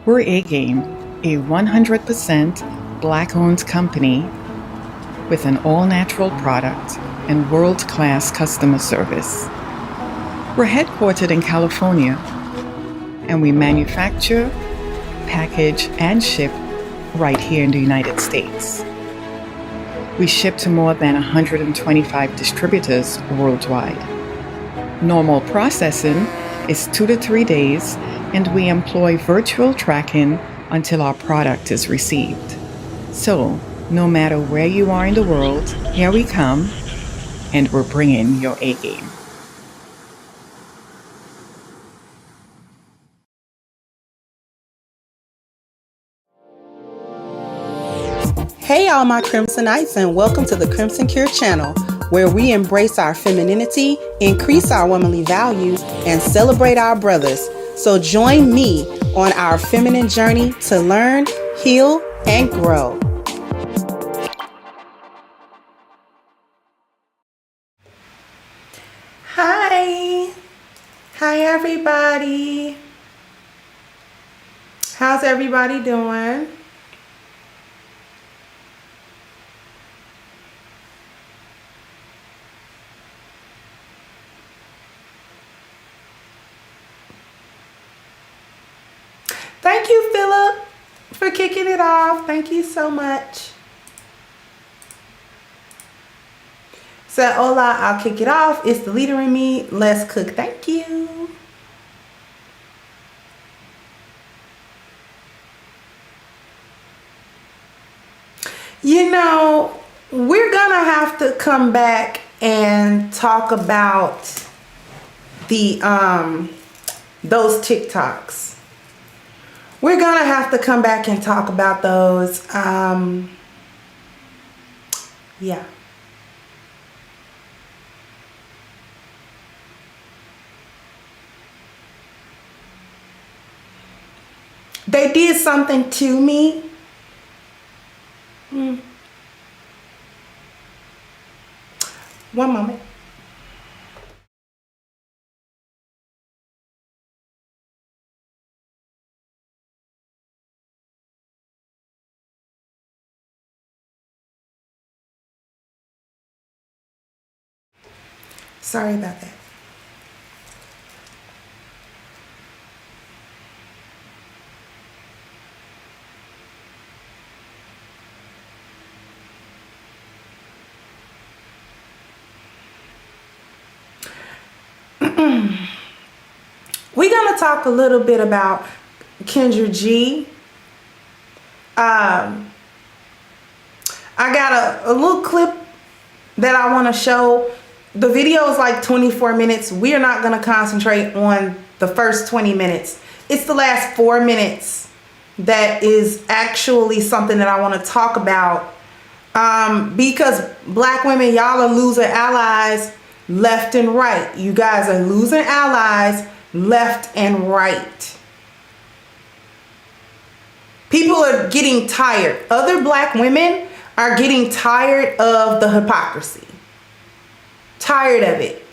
We're A-Game, a 100% Black-owned company with an all-natural product and world-class customer service. We're headquartered in California, and we manufacture, package, and ship right here in the United States. We ship to more than 125 distributors worldwide. Normal processing is 2 to 3 days, and we employ virtual tracking until our product is received. So, no matter where you are in the world, here we come, and we're bringing your A-game. Hey all my Crimsonites, and welcome to the Crimson Cure channel, where we embrace our femininity, increase our womanly value, and celebrate our brothers. So join me on our feminine journey to learn, heal, and grow. Hi everybody. How's everybody doing? Thank you, Philip, for kicking it off. Thank you so much. So, hola, I'll kick it off. It's the leader in me. Let's cook. Thank you. You know, we're going to have to come back and talk about the those TikToks. We're gonna have to come back and talk about those. Yeah. They did something to me. One moment. Sorry about that. We're going to talk a little bit about Kendra G. I got a little clip that I want to show. The video is like 24 minutes. We are not going to concentrate on the first 20 minutes. It's the last 4 minutes that is actually something that I want to talk about. Because Black women, y'all are losing allies left and right. You guys are losing allies left and right. People are getting tired. Other Black women are getting tired of the hypocrisy. Tired of it.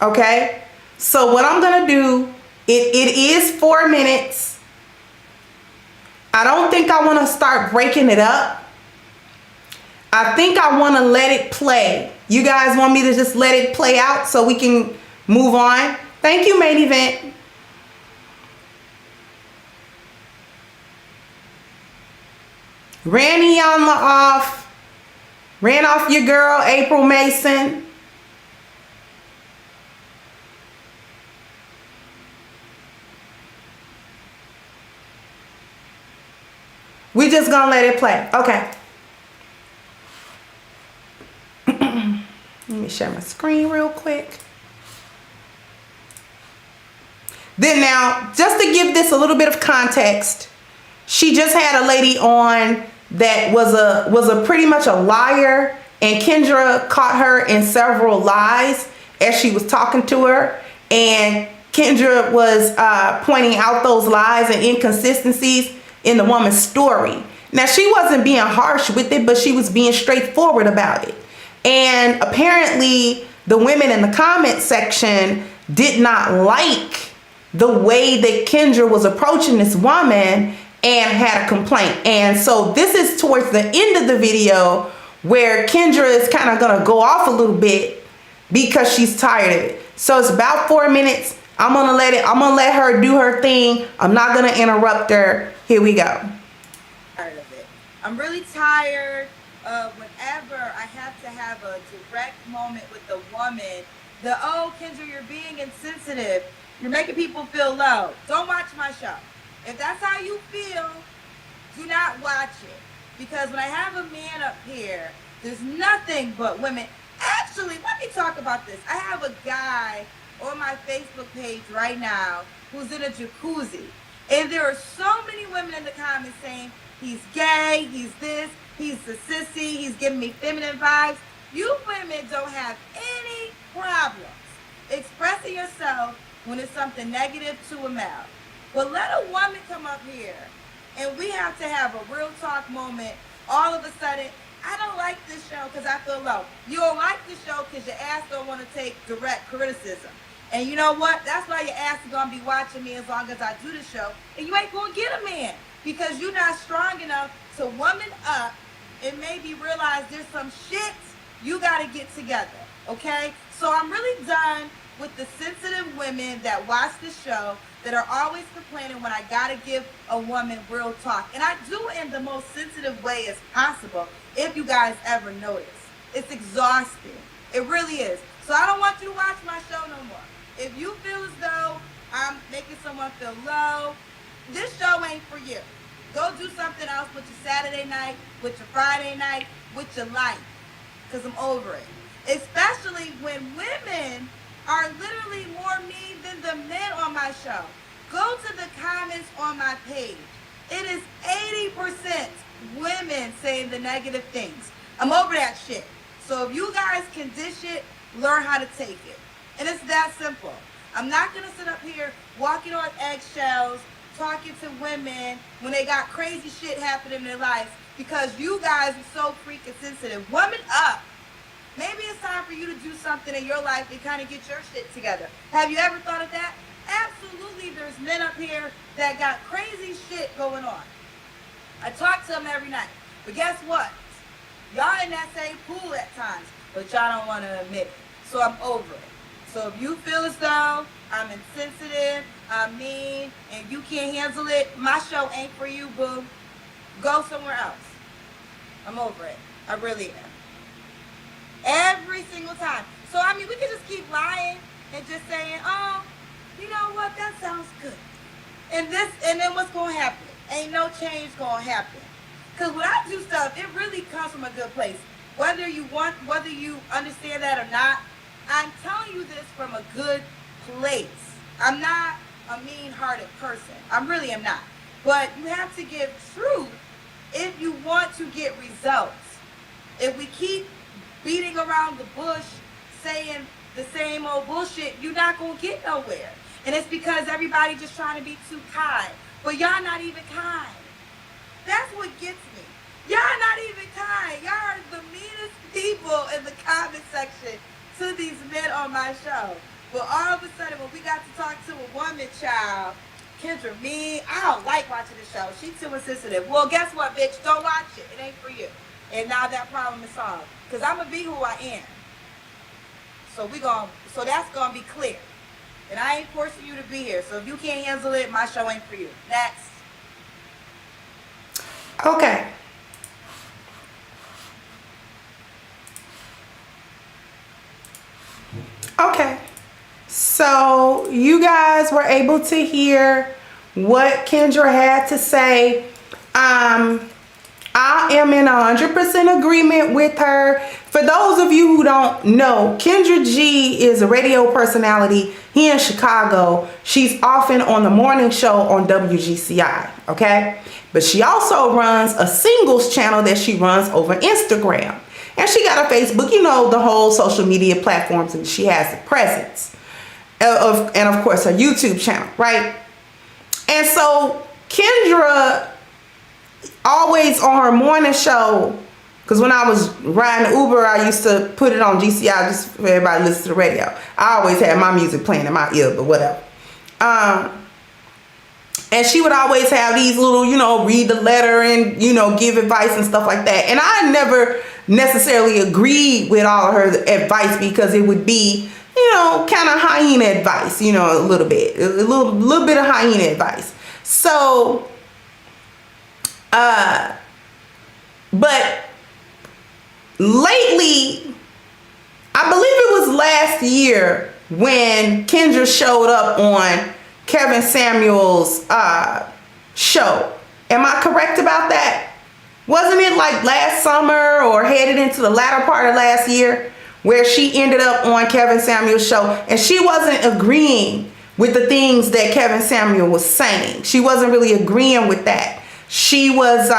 Okay? So what I'm going to do, it is 4 minutes. I don't think I want to start breaking it up. I think I want to let it play. You guys want me to just let it play out so we can move on? Thank you, main event. Ran off your girl, April Mason. We just gonna let it play. Okay. Let me share my screen real quick. Then now, just to give this a little bit of context, she just had a lady on that was a pretty much a liar, and Kendra caught her in several lies as she was talking to her, and Kendra was pointing out those lies and inconsistencies in the woman's story. Now, she wasn't being harsh with it, but she was being straightforward about it. And apparently the women in the comment section did not like the way that Kendra was approaching this woman and had a complaint. And so this is towards the end of the video where Kendra is kind of going to go off a little bit because she's tired of it. So it's about 4 minutes. I'm going to let her do her thing. I'm not going to interrupt her. Here we go. Tired of it. I'm really tired of whenever I have to have a direct moment with the woman, oh, Kendra, you're being insensitive. You're making people feel low. Don't watch my show. If that's how you feel, do not watch it. Because when I have a man up here, there's nothing but women. Actually, let me talk about this. I have a guy on my Facebook page right now who's in a jacuzzi. And there are so many women in the comments saying, he's gay, he's this, he's a sissy, he's giving me feminine vibes. You women don't have any problems expressing yourself when it's something negative to a male. But let a woman come up here and we have to have a real talk moment. All of a sudden, I don't like this show because I feel low. You don't like this show because your ass don't want to take direct criticism. And you know what? That's why your ass is going to be watching me as long as I do the show. And you ain't going to get a man because you're not strong enough to woman up and maybe realize there's some shit you got to get together. Okay? So I'm really done with the sensitive women that watch the show that are always complaining when I gotta give a woman real talk. And I do it in the most sensitive way as possible, if you guys ever notice. It's exhausting. It really is. So I don't want you to watch my show no more. If you feel as though I'm making someone feel low, this show ain't for you. Go do something else with your Saturday night, with your Friday night, with your life. Because I'm over it. Especially when women are literally more mean than the men on my show. Go to the comments on my page. It is 80% women saying the negative things. I'm over that shit. So if you guys can dish it, learn how to take it. And it's that simple. I'm not going to sit up here walking on eggshells, talking to women when they got crazy shit happening in their lives because you guys are so freaking sensitive. Woman up. Maybe it's time for you to do something in your life and kind of get your shit together. Have you ever thought of that? Absolutely, there's men up here that got crazy shit going on. I talk to them every night. But guess what? Y'all in that same pool at times, but y'all don't want to admit it. So I'm over it. So if you feel as though I'm insensitive, I'm mean, and you can't handle it, my show ain't for you, boo. Go somewhere else. I'm over it. I really am. Every single time. So, I mean, we could just keep lying and just saying, oh, you know what, that sounds good. And then what's going to happen? Ain't no change going to happen. Because when I do stuff, it really comes from a good place. Whether you understand that or not, I'm telling you this from a good place. I'm not a mean-hearted person. I really am not. But you have to give truth if you want to get results. If we keep beating around the bush, saying the same old bullshit, you're not going to get nowhere. And it's because everybody just trying to be too kind. But y'all not even kind. That's what gets me. Y'all not even kind. Y'all are the meanest people in the comment section to these men on my show. But all of a sudden, when we got to talk to a woman, child, Kendra, me, I don't like watching the show. She's too insensitive. Well, guess what, bitch? Don't watch it. It ain't for you. And now that problem is solved. Because I'm going to be who I am. So that's going to be clear. And I ain't forcing you to be here. So if you can't handle it, my show ain't for you. Next. Okay. Okay. So you guys were able to hear what Kendra had to say. I am in 100% agreement with her. For those of you who don't know, Kendra G is a radio personality here in Chicago. She's often on the morning show on WGCI, okay? But she also runs a singles channel that she runs over Instagram. And she got a Facebook, you know, the whole social media platforms, and she has a presence. And of course, her YouTube channel, right? And so Kendra always on her morning show, because when I was riding Uber, I used to put it on GCI just for everybody to listen to the radio. I always had my music playing in my ear, but whatever. And she would always have these little, read the letter and, give advice and stuff like that. And I never necessarily agreed with all of her advice because it would be, kind of hyena advice, a little bit. A little bit of hyena advice. So, but lately, I believe it was last year when Kendra showed up on Kevin Samuel's show. Am I correct about that? Wasn't it like last summer or headed into the latter part of last year where she ended up on Kevin Samuel's show and she wasn't agreeing with the things that Kevin Samuel was saying? She wasn't really agreeing with that. She was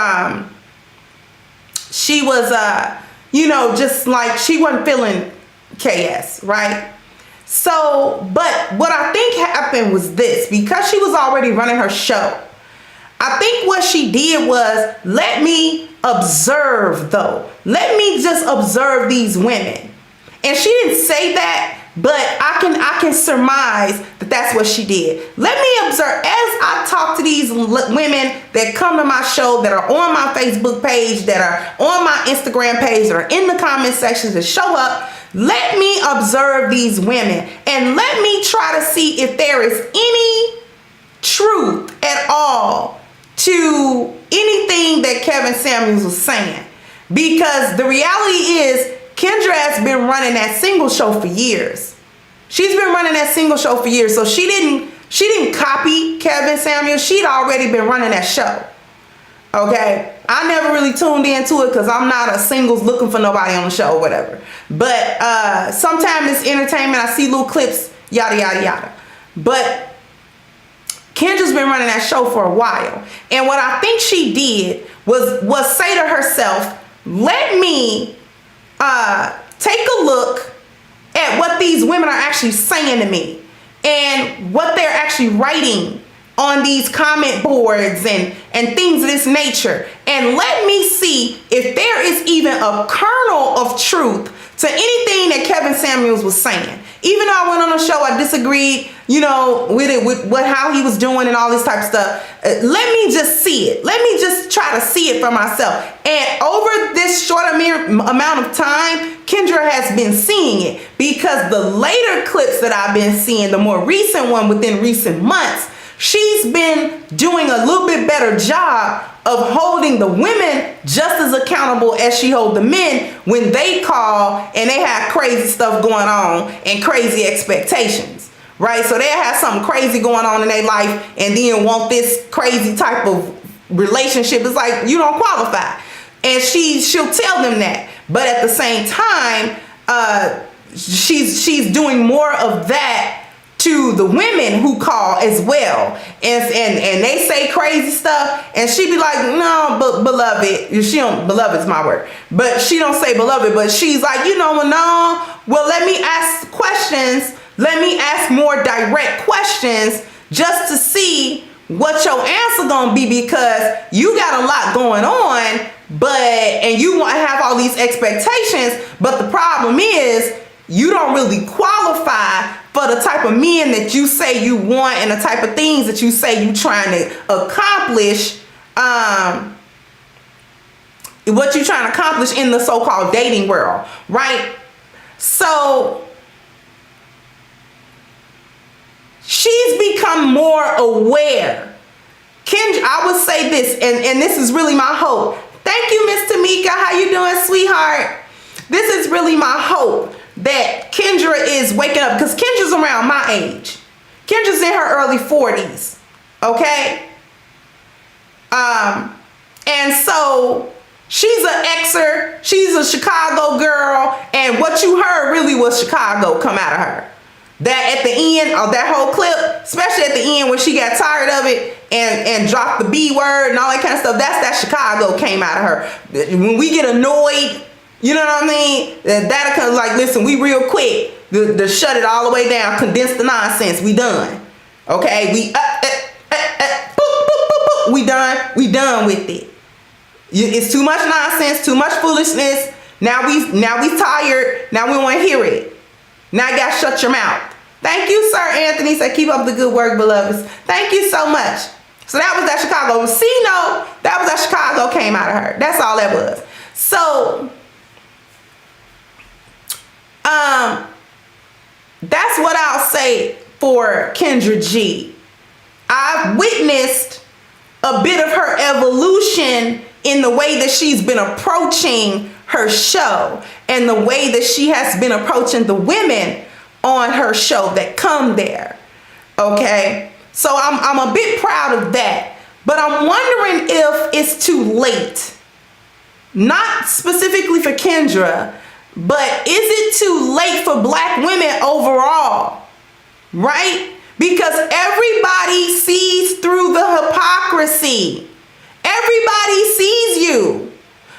just like she wasn't feeling KS, right? So, but what I think happened was this, because she was already running her show, I think what she did was, let me observe though. Let me just observe these women. And she didn't say that, but I can surmise that that's what she did. Let me observe as I talk to these women that come to my show, that are on my Facebook page, that are on my Instagram page, that are in the comment sections, that show up. Let me observe these women and let me try to see if there is any truth at all to anything that Kevin Samuels was saying. Because the reality is, Kendra has been running that single show for years. She's been running that single show for years. So she didn't copy Kevin Samuels. She'd already been running that show. Okay, I never really tuned into it because I'm not a singles looking for nobody on the show or whatever. But sometimes it's entertainment. I see little clips, yada, yada, yada. But Kendra's been running that show for a while. And what I think she did was say to herself, let me take a look at what these women are actually saying to me and what they're actually writing on these comment boards and things of this nature. And let me see if there is even a kernel of truth to anything that Kevin Samuels was saying. Even though I went on the show, I disagreed, with it, with how he was doing and all this type of stuff. Let me just see it. Let me just try to see it for myself. And over this short amount of time, Kendra has been seeing it, because the later clips that I've been seeing, the more recent one within recent months, she's been doing a little bit better job of holding the women just as accountable as she holds the men when they call and they have crazy stuff going on and crazy expectations, right? So they have something crazy going on in their life and then want this crazy type of relationship. It's like, you don't qualify. And she'll tell them that. But at the same time, she's doing more of that to the women who call as well, and they say crazy stuff, and she be like, no, but beloved, she don't, beloved's my word, but she don't say beloved, but she's like, no, well, let me ask questions, let me ask more direct questions just to see what your answer gonna be, because you got a lot going on, and you want to have all these expectations, but the problem is you don't really qualify for the type of men that you say you want and the type of things that you say you trying to accomplish, what you're trying to accomplish in the so-called dating world, right? So she's become more aware. Kendra, I would say this, and this is really my hope. Thank you, Miss Tamika. How you doing, sweetheart? This is really my hope, that Kendra is waking up, because Kendra's around my age. Kendra's in her early 40s, okay? And so she's an excerpt, she's a Chicago girl, and what you heard really was Chicago come out of her. That at the end of that whole clip, especially at the end when she got tired of it and dropped the B word and all that kind of stuff, that's that Chicago came out of her. When we get annoyed, you know what I mean? That'll come like, listen, we real quick to shut it all the way down, condense the nonsense. We done. Okay? We boop, boop, boop, boop. We done with it. It's too much nonsense, too much foolishness. Now we tired. Now we want to hear it. Now you gotta shut your mouth. Thank you, Sir Anthony. Said, keep up the good work, beloveds. Thank you so much. So that was that Chicago. See, no, that was that Chicago came out of her. That's all that was. So, that's what I'll say for Kendra G. I've witnessed a bit of her evolution in the way that she's been approaching her show and the way that she has been approaching the women on her show that come there. Okay, so I'm a bit proud of that, but I'm wondering if it's too late, not specifically for Kendra, but is it too late for Black women overall, right? Because everybody sees through the hypocrisy. Everybody sees you.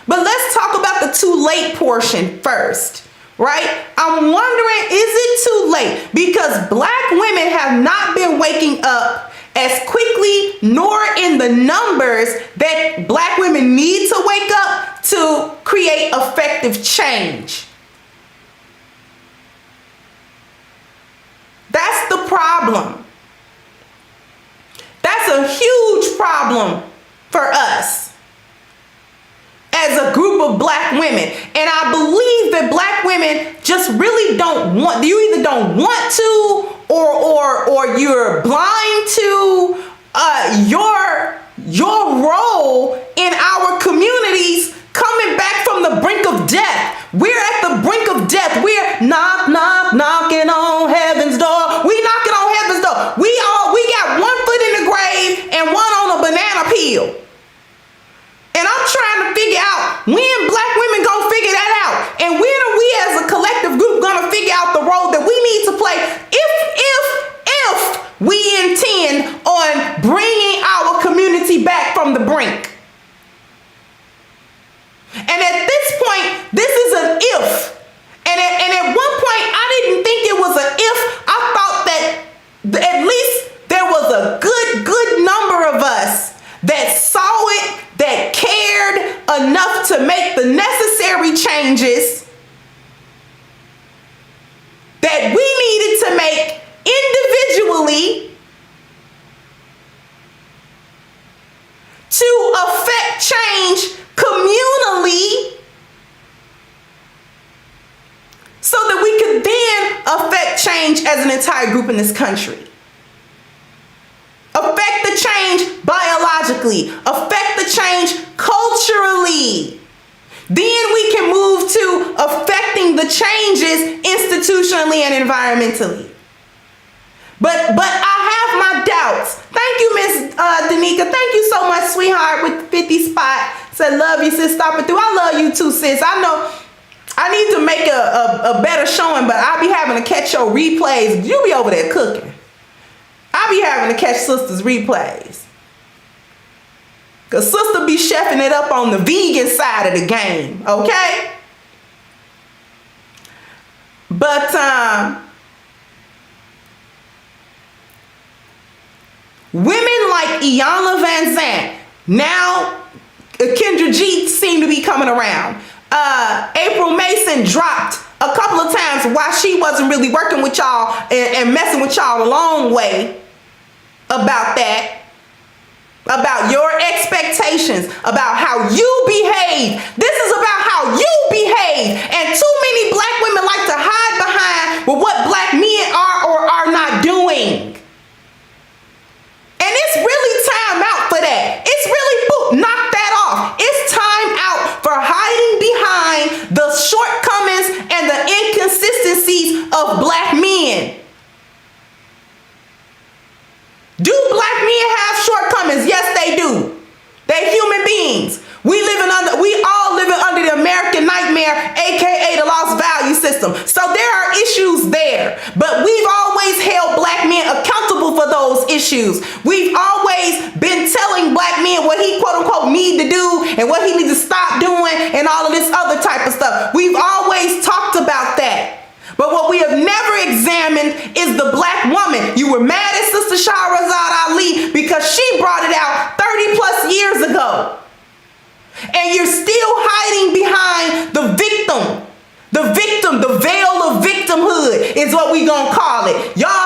But let's talk about the too late portion first, right? I'm wondering, is it too late? Because Black women have not been waking up as quickly nor in the numbers that Black women need to wake up to create effective change. That's the problem. That's a huge problem for us as a group of Black women. And I believe that Black women just really don't want, you either don't want to or you're blind to your role in our communities coming back from the brink of death. We're at the brink of death. We're knocking on heaven's door. We knocking on heaven's door. We got one foot in the grave and one on a banana peel. And I'm trying to figure out when Black women gonna figure that out. And when are we as a collective group gonna figure out the role that we need to play if we intend on bringing our community back from the brink. And at this point, this is an if. And at one point, I didn't think it was an if. I thought that at least there was a good number of us that saw it, that cared enough to make the necessary changes that we needed to make individually to affect change communally so that we could then affect change as an entire group in this country. Affect the change biologically, affect the change culturally. Then we can move to affecting the changes institutionally and environmentally. But I have my doubts. Thank you, Miss Danica. Thank you so much, sweetheart, with the 50 spot. Said, love you, sis. Stop it through. I love you too, sis. I know I need to make a better showing, but I'll be having to catch your replays. You be over there cooking. I'll be having to catch sisters' replays. Because sister be chefing it up on the vegan side of the game, okay? But, women like Iyanla Vanzant, now Kendra G seem to be coming around. April Mason dropped a couple of times why she wasn't really working with y'all and messing with y'all a long way about that. About your expectations, about how you behave. This is about how you behave. And too many Black women like to hide behind what Black men are or are not doing. And it's really time out for that. It's really, knock that off. It's time out for hiding behind the shortcomings and the inconsistencies of Black men. Do Black men have shortcomings? Yes, they do. They human beings. We all living under the American nightmare, aka the lost value system. So there are issues there. But we've always held Black men accountable for those issues. We've always been telling Black men what he quote unquote need to do and what he needs to stop doing and all of this other type of stuff. We've always talked about that. But what we have never examined is the Black woman. You were mad at Sister Shahrazad Ali because she brought it out 30 plus years ago. And you're still hiding behind the victim. The veil of victimhood is what we gonna call it. Y'all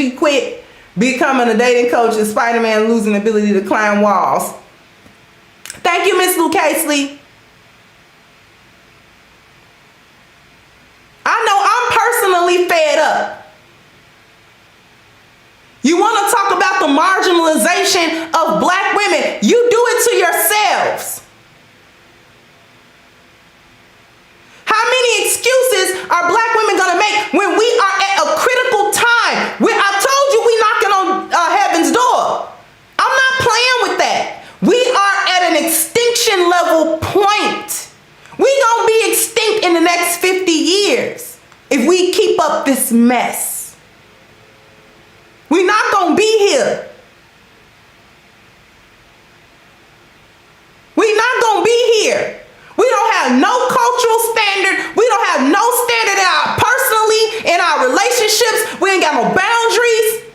strategy quit becoming a dating coach and Spider-Man losing the ability to climb walls. Thank you, Miss Lucasely. I know I'm personally fed up. You want to talk about the marginalization of black women? You do it to yourselves. How many excuses are black women going to make when we are at a critical time? I told you we knocking on heaven's door. I'm not playing with that. We are at an extinction level point. We gonna be extinct in the next 50 years if we keep up this mess. We not gonna be here. We not gonna be here. We don't have no cultural standard. We don't have no standard in our personally, in our relationships. We ain't got no boundaries.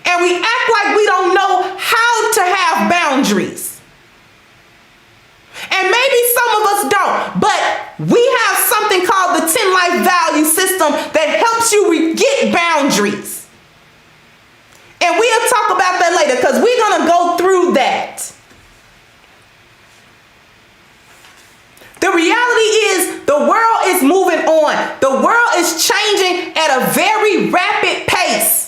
And we act like we don't know how to have boundaries. And maybe some of us don't, but we have something called the 10 life value system that helps you get boundaries. And we'll talk about that later because we're going to go through that. The reality is the world is moving on. The world is changing at a very rapid pace.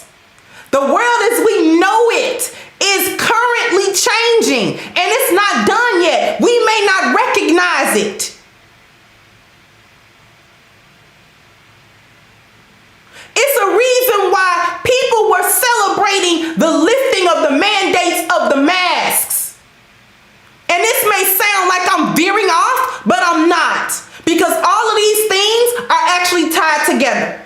The world as we know it is currently changing and it's not done yet. We may not recognize it. It's a reason why people were celebrating the lifting of the mandates of the masks. And this may sound like I'm veering off, but I'm not. Because all of these things are actually tied together.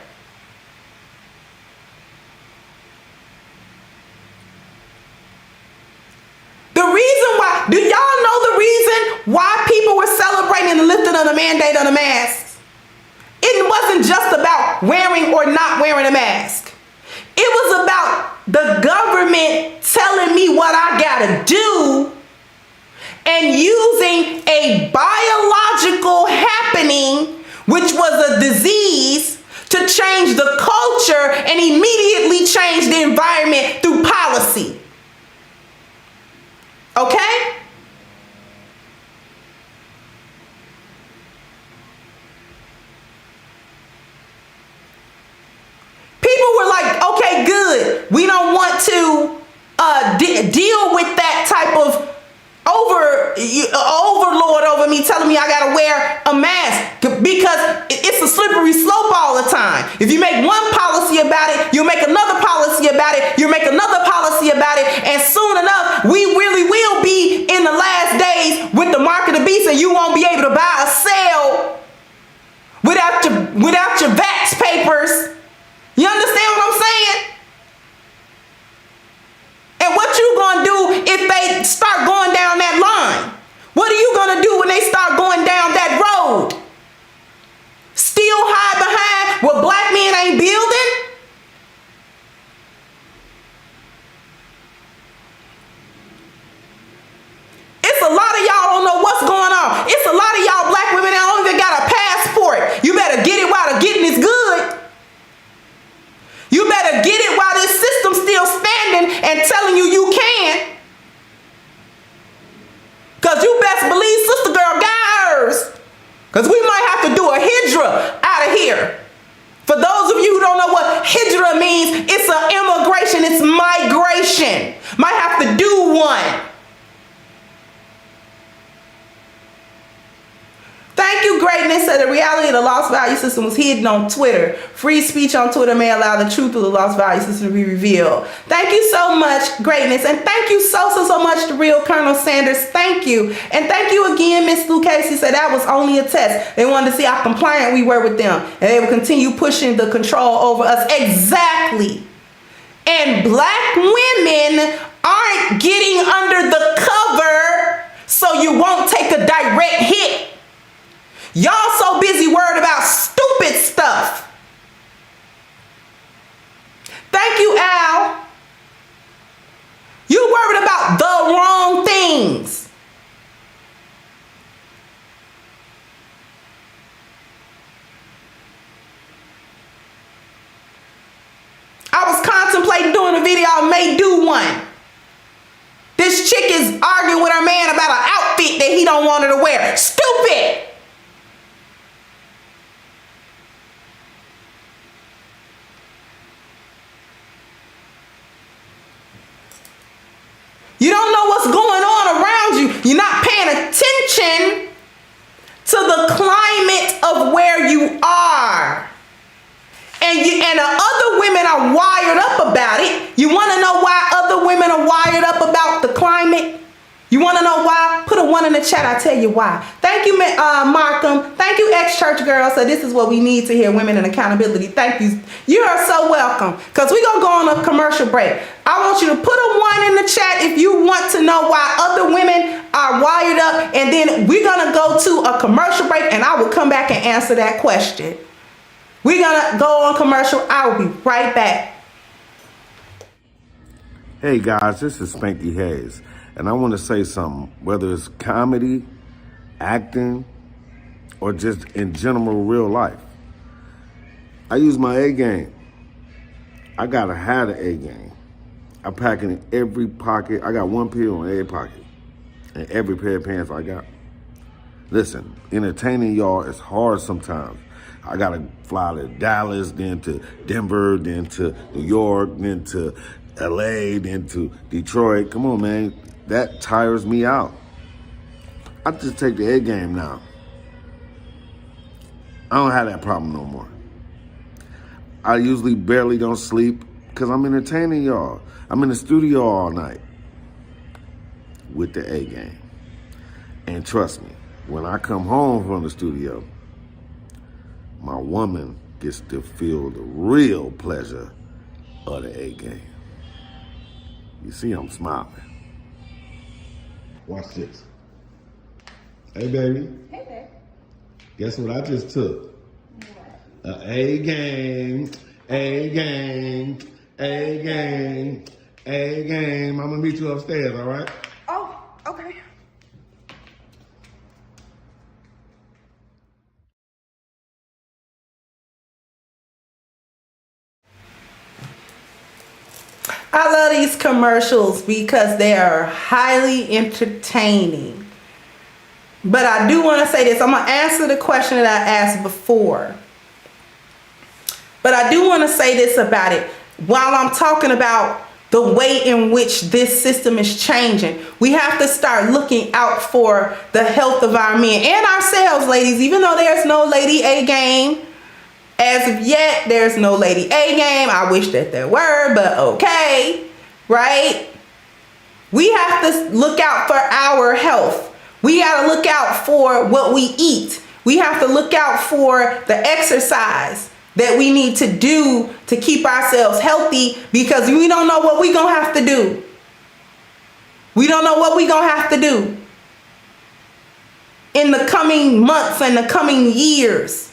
The reason why, do y'all know the reason why people were celebrating the lifting of the mandate of the masks? It wasn't just about wearing or not wearing a mask. It was about the government telling me what I gotta do and using a biological happening, which was a disease, to change the culture and immediately change the environment through policy. Okay? People were like, okay, good. We don't want to deal with that type of overlord over me telling me I gotta wear a mask because it's a slippery slope all the time. If you make one policy about it, you'll make another policy about it, you'll make another policy about it, and soon enough, we really will be in the last days with the mark of the beast and you won't be able to buy or sell without your vax papers. You understand what I'm saying? And what you gonna do if they start going down that line? What are you gonna do when they start going down that road? Still hide behind what black men ain't building? It's a lot of y'all don't know what's going on. It's a lot of y'all black women that don't even got a passport. You better get it while the getting is good. You better get it while this system's still standing and telling you you can. Because you best believe sister girl got hers. Because we might have to do a hijra out of here. For those of you who don't know what hijra means, it's an immigration, it's migration. Might have to do one. Thank you, Greatness, said the reality of the lost value system was hidden on Twitter. Free speech on Twitter may allow the truth of the lost value system to be revealed. Thank you so much, Greatness. And thank you so much to real Colonel Sanders. Thank you. And thank you again, Miss Lucasey said that was only a test. They wanted to see how compliant we were with them. And they will continue pushing the control over us. Exactly. And black women aren't getting under the cover so you won't take a direct hit. Y'all so busy worried about stupid stuff. Thank you, Al. You worried about the wrong things. is arguing with her man about an outfit that he don't want her to wear. Stupid. You don't know what's going on around you. You're not paying attention to the climate of where you are. And other women are wired up about it. You want to know why other women are wired up about the climate? You want to know why? Put a 1 in the chat. I'll tell you why. Thank you, Markham. Thank you, ex-church girl. So this is what we need to hear, women in accountability. Thank you. You are so welcome. Because we're going to go on a commercial break. I want you to put a 1 in the chat if you want to know why other women are wired up. And then we're going to go to a commercial break and I will come back and answer that question. We're going to go on commercial. I will be right back. Hey guys, this is Spanky Hayes. And I want to say something, whether it's comedy, acting, or just in general real life. I use my A game. I gotta have the A game. I pack it in every pocket. I got one pill in every pocket and every pair of pants I got. Listen, entertaining y'all is hard sometimes. I gotta fly to Dallas, then to Denver, then to New York, then to LA, then to Detroit. Come on, man. That tires me out. I just take the A game now. I don't have that problem no more. I usually barely don't sleep because I'm entertaining y'all. I'm in the studio all night with the A game. And trust me, when I come home from the studio, my woman gets to feel the real pleasure of the A game. You see, I'm smiling. Watch this. Hey, baby. Hey, babe. Guess what I just took? What? A game, A game, A game, A game. I'm gonna meet you upstairs, all right? Oh, okay. I love these commercials because they are highly entertaining. But I do want to say this. I'm going to answer the question that I asked before. But I do want to say this about it. While I'm talking about the way in which this system is changing, we have to start looking out for the health of our men and ourselves, ladies. Even though there's no Lady A game, as of yet, there's no Lady A game. I wish that there were, but okay, right? We have to look out for our health. We got to look out for what we eat. We have to look out for the exercise that we need to do to keep ourselves healthy, because we don't know what we're going to have to do. We don't know what we're going to have to do in the coming months and the coming years.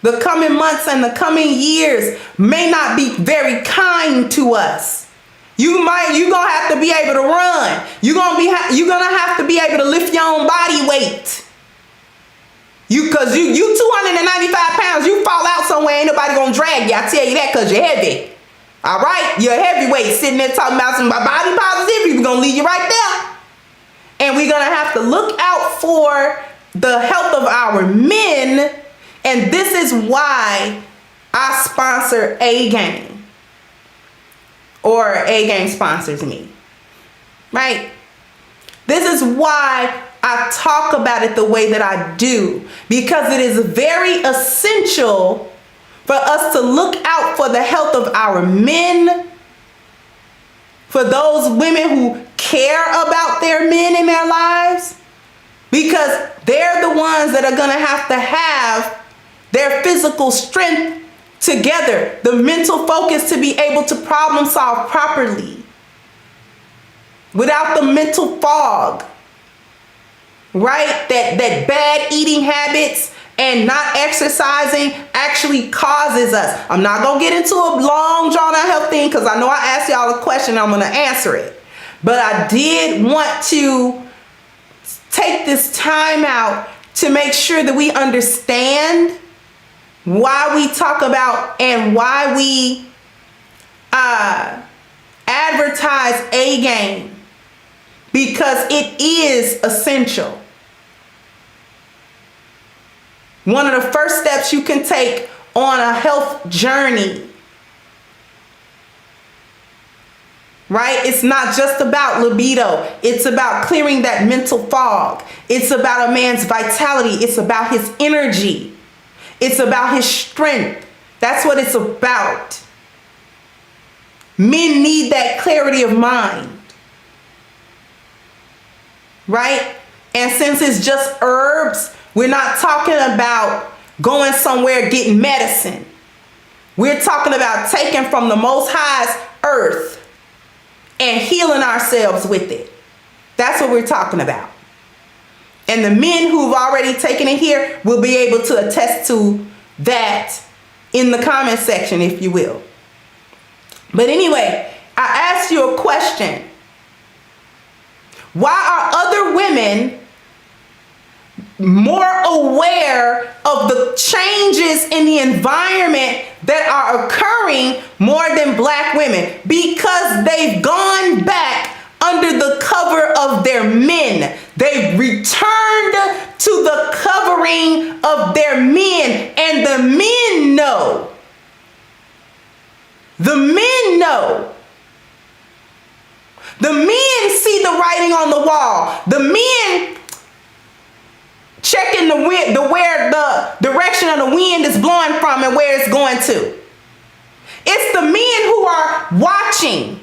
The coming months and the coming years may not be very kind to us. You're gonna have to be able to run. You're gonna have to be able to lift your own body weight. Cause you 295 pounds, you fall out somewhere, ain't nobody gonna drag you. I tell you that, cause you're heavy. All right, you're a heavyweight sitting there talking about some body positivity. We're gonna leave you right there. And we're gonna have to look out for the health of our men. And this is why I sponsor A Game, or A Game sponsors me, right? This is why I talk about it the way that I do, because it is very essential for us to look out for the health of our men, for those women who care about their men in their lives, because they're the ones that are going to have their physical strength together, the mental focus to be able to problem solve properly without the mental fog, right? That bad eating habits and not exercising actually causes us. I'm not going to get into a long drawn out health thing, because I know I asked y'all a question, I'm going to answer it. But I did want to take this time out to make sure that we understand why we talk about and why we advertise A game because it is essential. One of the first steps you can take on a health journey. Right? It's not just about libido. It's about clearing that mental fog. It's about a man's vitality. It's about his energy. It's about his strength. That's what it's about. Men need that clarity of mind. Right? And since it's just herbs, we're not talking about going somewhere getting medicine. We're talking about taking from the Most High's earth and healing ourselves with it. That's what we're talking about. And the men who've already taken it here will be able to attest to that in the comment section, if you will. But anyway, I asked you a question. Why are other women more aware of the changes in the environment that are occurring more than black women? Because they've gone back under the cover of their men. They've returned to the covering of their men, and the men know. The men know. The men see the writing on the wall. The men checking the wind, where the direction of the wind is blowing from and where it's going to. It's the men who are watching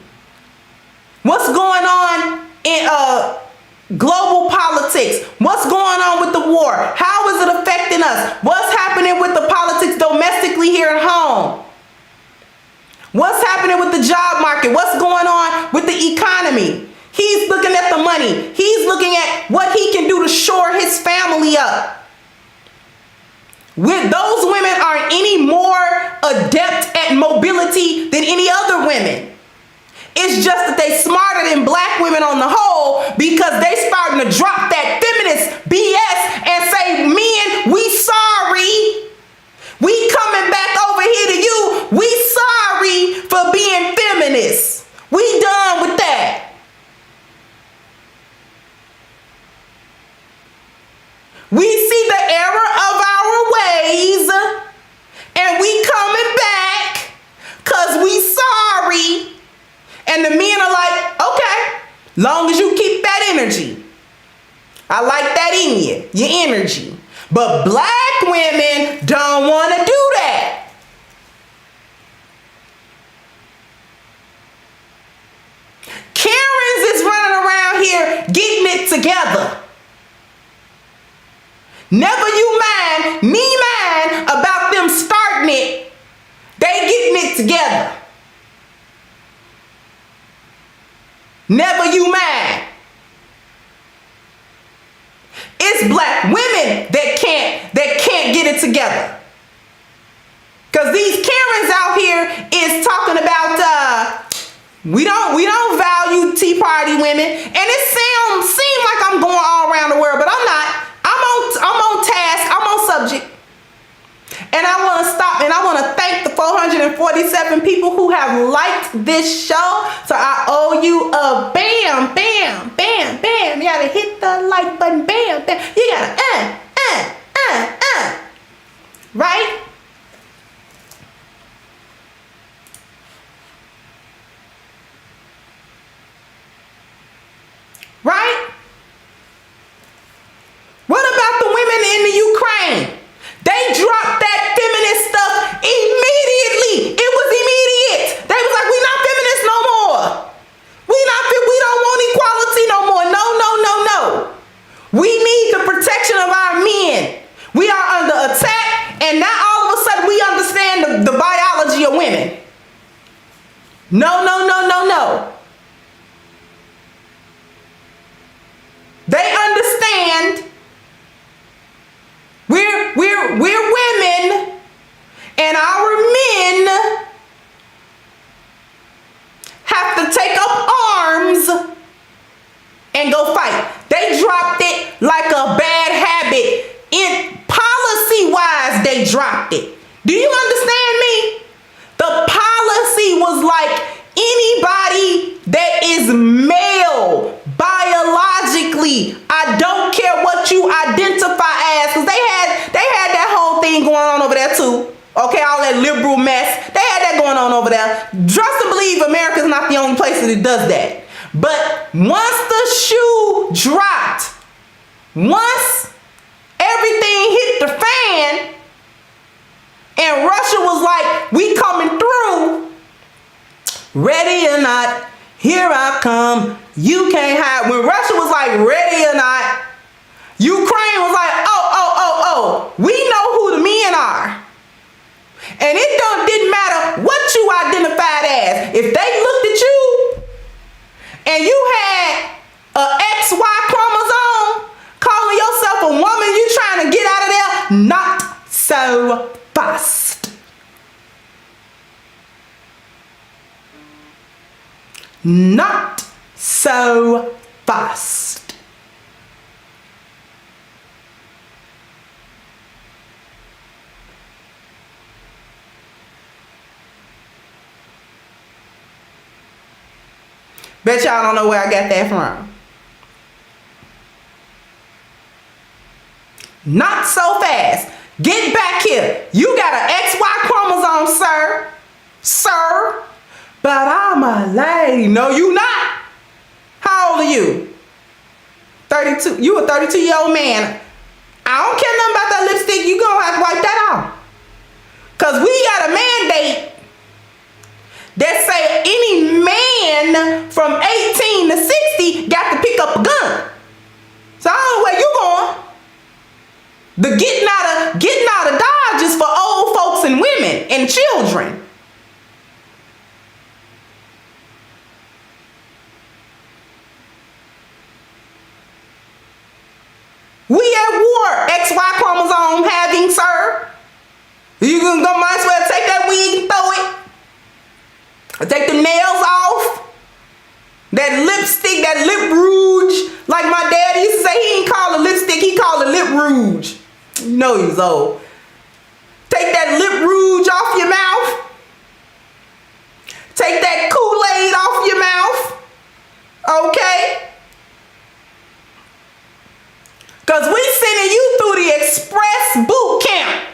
what's going on in global politics. What's going on with the war? How is it affecting us? What's happening with the politics domestically here at home? What's happening with the job market? What's going on with the economy? He's looking at the money. He's looking at what he can do to shore his family up. Those women aren't any more adept at mobility than any other women. It's just that they smarter than black women on the whole, because they starting to drop that feminist BS and say, men, we sorry. We coming back over here to you. We sorry for being feminists. We done with that. We see the error of our ways and we coming back because we sorry. And the men are like, okay, long as you keep that energy. I like that in you, your energy. But black women don't want to do that. Karens is running around here getting it together. Never you mind, me mind about them starting it. They getting it together. Never you mind. It's black women that can't get it together. Cause these Karens out here is talking about we don't value Tea Party women, and it seem like I'm going all around the world, but I'm not. I'm on task. I'm on subject. And I want to stop and I want to thank the 447 people who have liked this show. So I owe you a bam, bam, bam, bam. You gotta hit the like button, bam, bam. You gotta right? Right? What about the women in the Ukraine? They dropped that feminist stuff immediately. It was immediate. They was like, we not feminists no more. We don't want equality no more. No, no, no, no. We need the protection of our men. We are under attack, and now all of a sudden we understand the biology of women. No, no, no, no, no. They understand we're women, and our men have to take up arms and go fight. They dropped it like a bad habit. In policy wise, they dropped it. Do you understand me? The policy was like, anybody is male biologically. I don't care what you identify as, because they had that whole thing going on over there too. Okay, all that liberal mess. They had that going on over there. Trust and believe America's not the only place that it does that. But once the shoe dropped, once everything hit the fan, and Russia was like, we coming through, ready or not, here I come, you can't hide. When Russia was like, ready or not, Ukraine was like, oh, we know who the men are. And it didn't matter what you identified as. If they looked at you and you had a XY chromosome, calling yourself a woman, you trying to get out of there, not so fast. Not so fast. Bet y'all don't know where I got that from. Not so fast. Get back here. You got an XY chromosome, sir. Sir. But I'm a lady. No, you not. How old are you? 32. You a 32-year-old man. I don't care nothing about that lipstick. You gonna have to wipe that off. Because we got a mandate that say any man from 18 to 60 got to pick up a gun. So I don't know where you going. The getting out of Dodge is for old folks and women and children. We at war, XY chromosome having, sir. You gonna might as well take that wig and throw it. Take the nails off. That lipstick, that lip rouge. Like my dad used to say, he ain't call it lipstick, he called it lip rouge. You know he's old. Take that lip rouge off your mouth. Take that Kool-Aid off your mouth. Okay? Because we sending you through the express boot camp.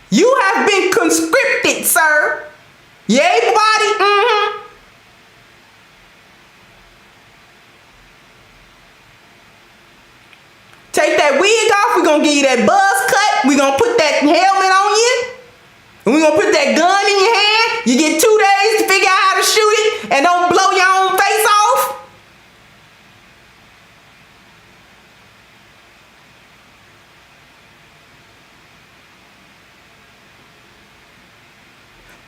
You have been conscripted, sir. Yay, buddy? Mm-hmm. Take that wig off. We're going to give you that buzz cut. We're going to put that helmet on you. And we're going to put that gun in your hand. You get 2 days to figure out how to shoot it and don't blow your own face off.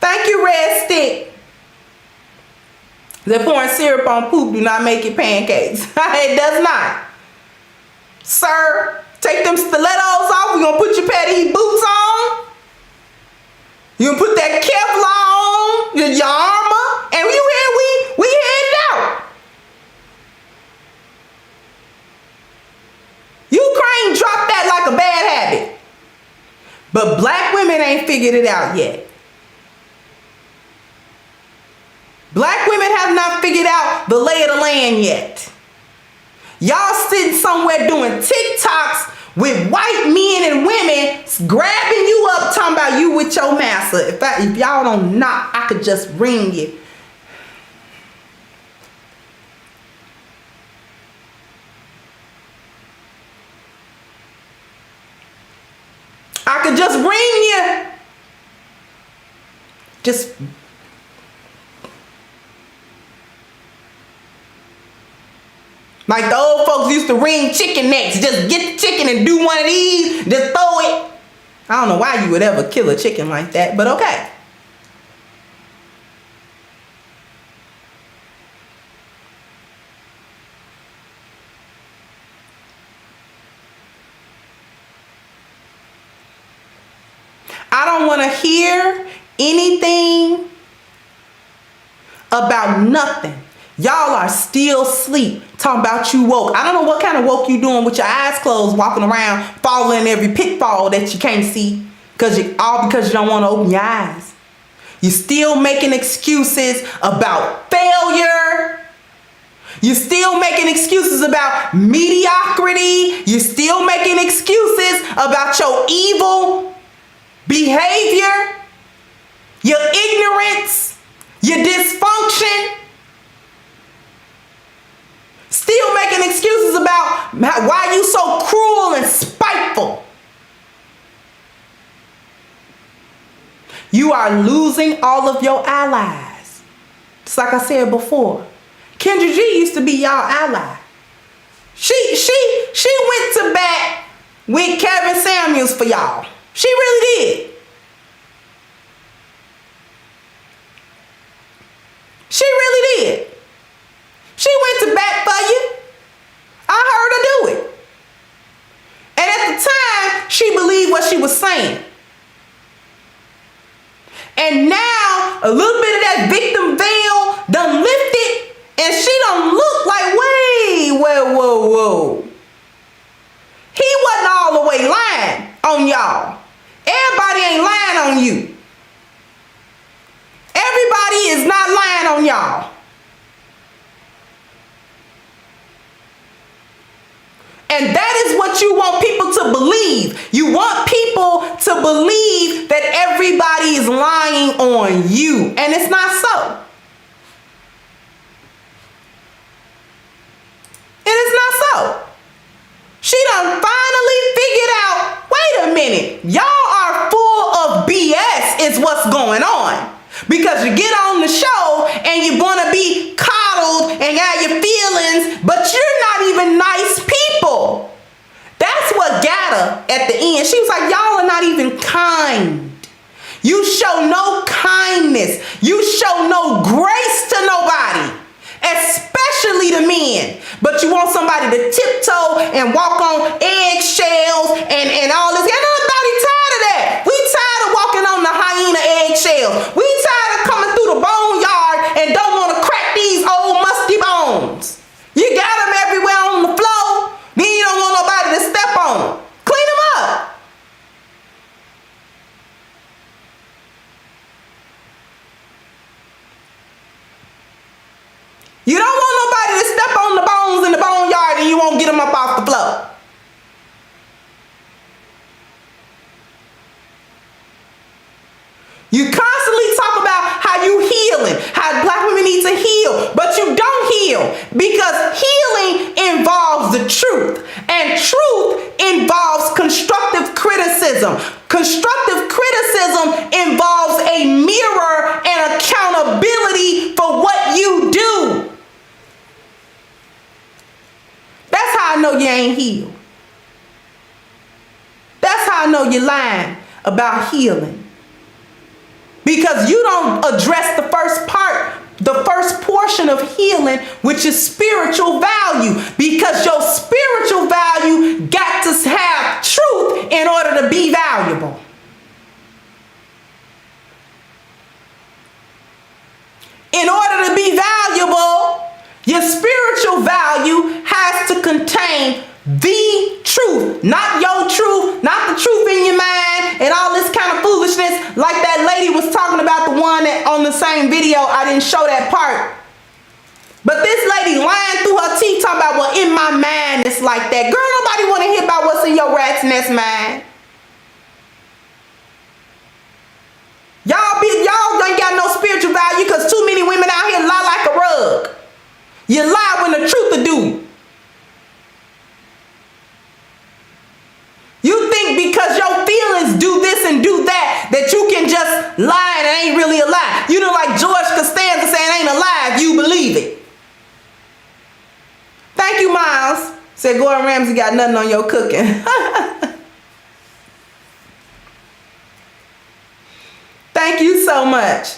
Thank you, Red Stick. The pouring syrup on poop do not make it pancakes. It does not. Sir, take them stilettos off. We're going to put your patty boots on. You're going to put that Kevlar on, your armor. And you here, we headed out. Ukraine dropped that like a bad habit. But black women ain't figured it out yet. Black women have not figured out the lay of the land yet. Y'all sitting somewhere doing TikToks with white men and women grabbing you up talking about you with your master. If y'all don't knock, I could just ring you. I could just ring you. Just like the old folks used to ring chicken necks. Just get the chicken and do one of these. Just throw it. I don't know why you would ever kill a chicken like that, but okay. I don't want to hear anything about nothing. Y'all are still asleep talking about you woke. I don't know what kind of woke you doing with your eyes closed, walking around, falling in every pitfall that you can't see, because you don't want to open your eyes. You're still making excuses about failure. You're still making excuses about mediocrity. You're still making excuses about your evil behavior, your ignorance, your dysfunction. Still making excuses about why you so cruel and spiteful. You are losing all of your allies. Just like I said before, Kendra G used to be y'all ally. She went to bat with Kevin Samuels for y'all. She really did. She really did. She went to bat for you. I heard her do it. And at the time, she believed what she was saying. And now, a little bit of that victim veil done lifted, and she done look like, whoa. He wasn't all the way lying on y'all. Everybody ain't lying on you. Everybody is not lying on y'all. And that is what you want people to believe. You want people to believe that everybody is lying on you. And it's not so. It is not so. She done finally figured out, wait a minute, y'all are full of BS is what's going on. Because you get on the show and you want to be coddled and have your feelings, but you're not even nice people. That's what got her at the end. She was like, y'all are not even kind. You show no kindness. You show no grace to nobody, especially the men. But you want somebody to tiptoe and walk on eggshells and all this. Ain't nobody tired of that. We tired of walking on the hyena eggshells. We tired of coming through the boneyard and don't want to crack these old musty bones. You got them everywhere on the floor. Then you don't want nobody to step on them. Clean them up. You don't want nobody to step on the bones in the boneyard and you won't get them up off the floor. You constantly talk about how you healing, how black women need to heal, but you don't heal because healing involves the truth, and truth involves constructive criticism. Constructive criticism involves a mirror and accountability for what you do. That's how I know you ain't healed. That's how I know you're lying about healing. Because you don't address the first part, the first portion of healing, which is spiritual value. Because your spiritual value got to have truth in order to be valuable. In order to be valuable, your spiritual value has to contain the truth, not your truth, not the truth in your mind and all this kind of foolishness like that lady was talking about, the one that on the same video, I didn't show that part. But this lady lying through her teeth talking about, well, in my mind it's like that. Girl, nobody want to hear about what's in your rat's nest mind. Y'all ain't got no spiritual value because too many women out here lie like a rug. You lie when the truth will do. You think because your feelings do this and do that, that you can just lie and it ain't really a lie. You know, like George Costanza saying it ain't a lie if you believe it. Thank you, Miles. Said Gordon Ramsay got nothing on your cooking. Thank you so much.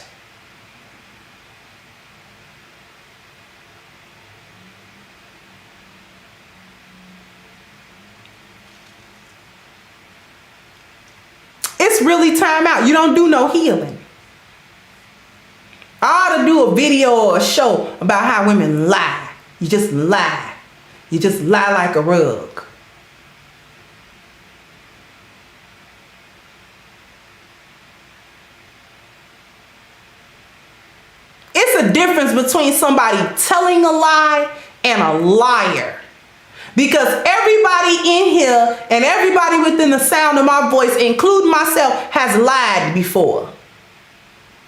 It's really time out. You don't do no healing. I ought to do a video or a show about how women lie. You just lie. You just lie like a rug. difference between somebody telling a lie and a liar. Because everybody in here and everybody within the sound of my voice, including myself, has lied before.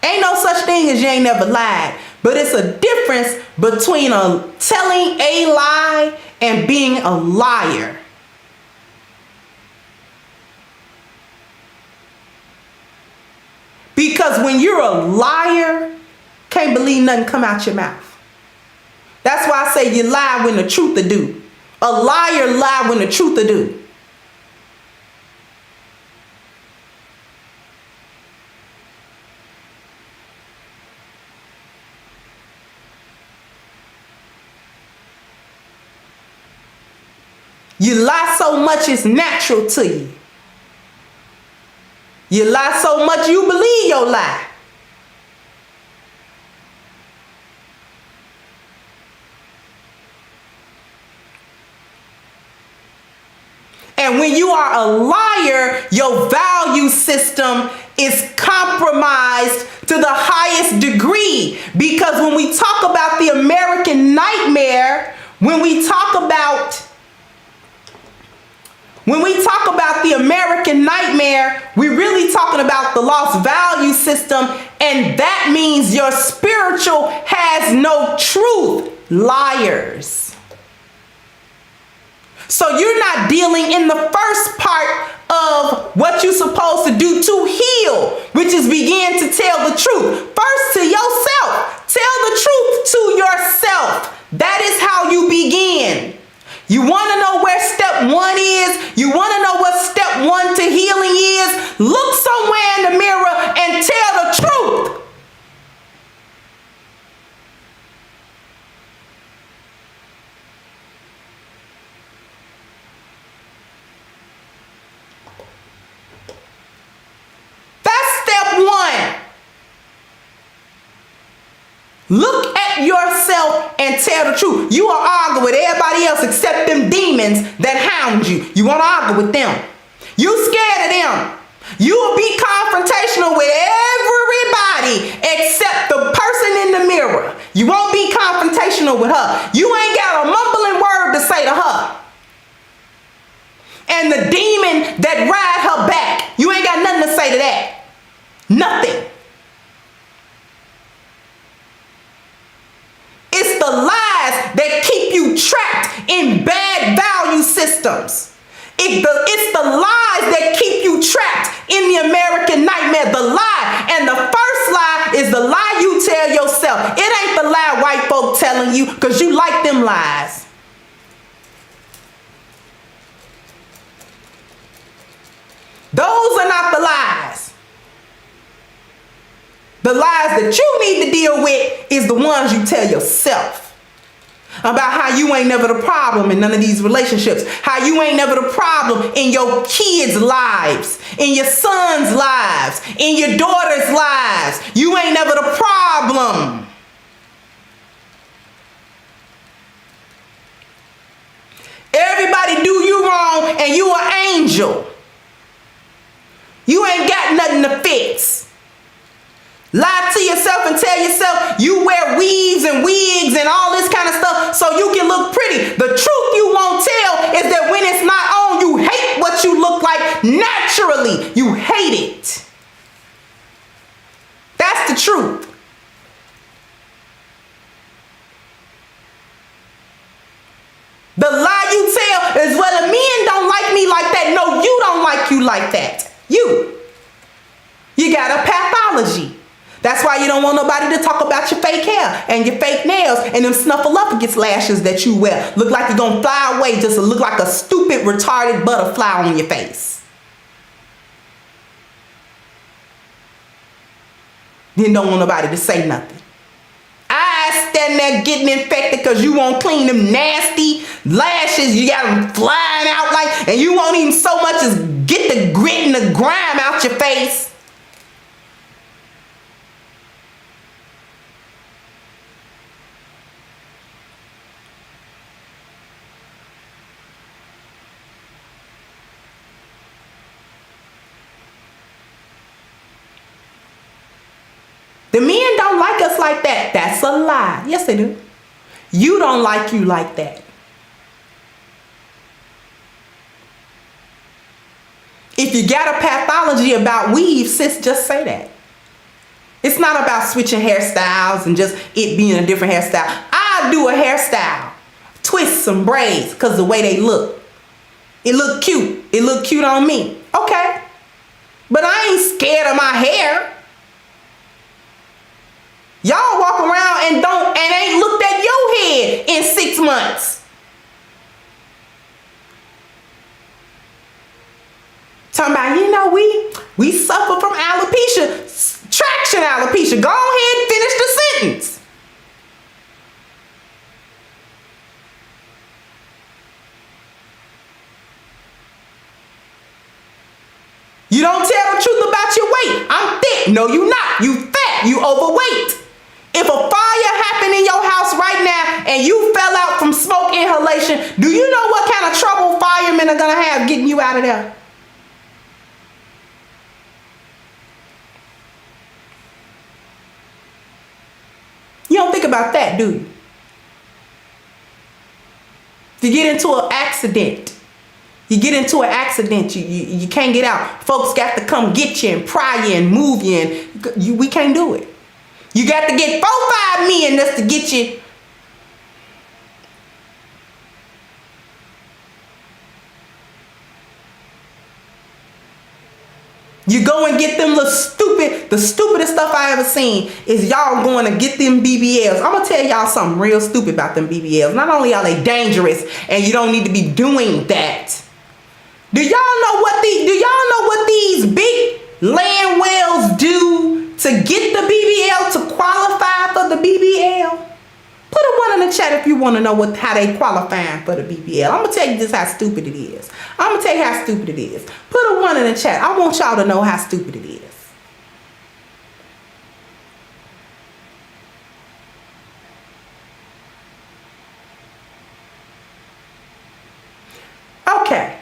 Ain't no such thing as you ain't never lied. But it's a difference between telling a lie and being a liar. Because when you're a liar, can't believe nothing come out your mouth. That's why I say you lie when the truth is due. A liar lie when the truth is due. You lie so much it's natural to you. You lie so much you believe your lie. And when you are a liar, your value system is compromised to the highest degree. Because when we talk about the American nightmare, when we talk about the American nightmare, we're really talking about the lost value system, and that means your spiritual has no truth. Liars. So you're not dealing in the first part of what you're supposed to do to heal, which is begin to tell the truth. First to yourself. Tell the truth to yourself. That is how you begin. You want to know where step one is? You want to know what step one to healing is? Look somewhere in the mirror and tell the truth. That's step one. Look at yourself and tell the truth. You are arguing with everybody else except them demons that hound you. You want to argue with them. You scared of them. You will be confrontational with everybody except the person in the mirror. You won't be confrontational with her. You ain't got a mumbling word to say to her. And the demon that ride her back, you ain't got nothing to say to that. Nothing. It's the lies that keep you trapped in bad value systems. It's the lies that keep you trapped in the American nightmare. The lie. And the first lie is the lie you tell yourself. It ain't the lie white folk telling you because you like them lies. Those are not the lies. The lies that you need to deal with is the ones you tell yourself. About how you ain't never the problem in none of these relationships. How you ain't never the problem in your kids' lives. In your sons' lives. In your daughters' lives. You ain't never the problem. Everybody do you wrong and you an angel. You ain't got nothing to fix. Lie to yourself and tell yourself you wear weaves and wigs and all this kind of stuff so you can look pretty. The truth you won't tell is that when it's not on, you hate what you look like naturally. You hate it. That's the truth. The lie you tell is, well, the men don't like me like that. No, you don't like you like that. You got a pathology. That's why you don't want nobody to talk about your fake hair and your fake nails and them snuffleupagus lashes that you wear. Look like you're going to fly away just to look like a stupid, retarded butterfly on your face. You don't want nobody to say nothing. Eyes standing there getting infected because you won't clean them nasty lashes. You got them flying out like, and you won't even so much as get the grit and the grime out your face. The men don't like us like that. That's a lie. Yes, they do. You don't like you like that. If you got a pathology about weave, sis, just say that. It's not about switching hairstyles and just it being a different hairstyle. I do a hairstyle, twist some braids because the way they look. It look cute. It look cute on me. Okay. But I ain't scared of my hair. Y'all walk around and ain't looked at your head in 6 months. Talking about, you know, we suffer from alopecia, traction alopecia. Go ahead and finish the sentence. You don't tell the truth about your weight. I'm thick. No, you not. You fat. You overweight. If a fire happened in your house right now and you fell out from smoke inhalation, do you know what kind of trouble firemen are going to have getting you out of there? You don't think about that, do you? If you get into an accident, you can't get out. Folks got to come get you and pry you and move you, and we can't do it. You got to get 4-5 men just to get you. You go and get them the stupidest stuff I ever seen is y'all going to get them BBLs. I'm going to tell y'all something real stupid about them BBLs. Not only are they dangerous and you don't need to be doing that. Do y'all know what these big land wells do to get the BBL, to qualify for the BBL? Put a 1 in the chat if you want to know how they qualifying for the BBL. I'm going to tell you just how stupid it is. Put a 1 in the chat. I want y'all to know how stupid it is. Okay.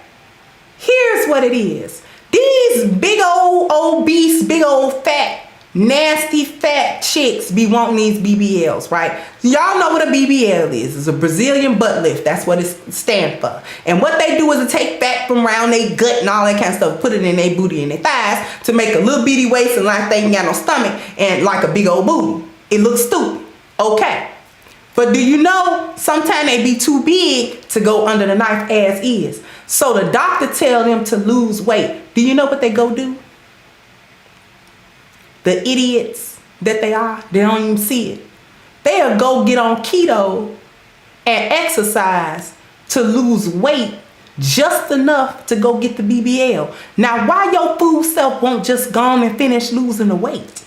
Here's what it is. These big old obese, big old fat, nasty fat chicks be wanting these BBLs, right? Y'all know what a BBL is. It's a Brazilian butt lift. That's what it stands for. And what they do is to take fat from around their gut and all that kind of stuff, put it in their booty and their thighs to make a little bitty waist and like they ain't got no stomach and like a big old booty. It looks stupid. Okay. But do you know sometimes they be too big to go under the knife as is. So the doctor tell them to lose weight. Do you know what they go do? The idiots that they are, they don't even see it. They'll go get on keto and exercise to lose weight just enough to go get the BBL. Now, why your food self won't just go on and finish losing the weight?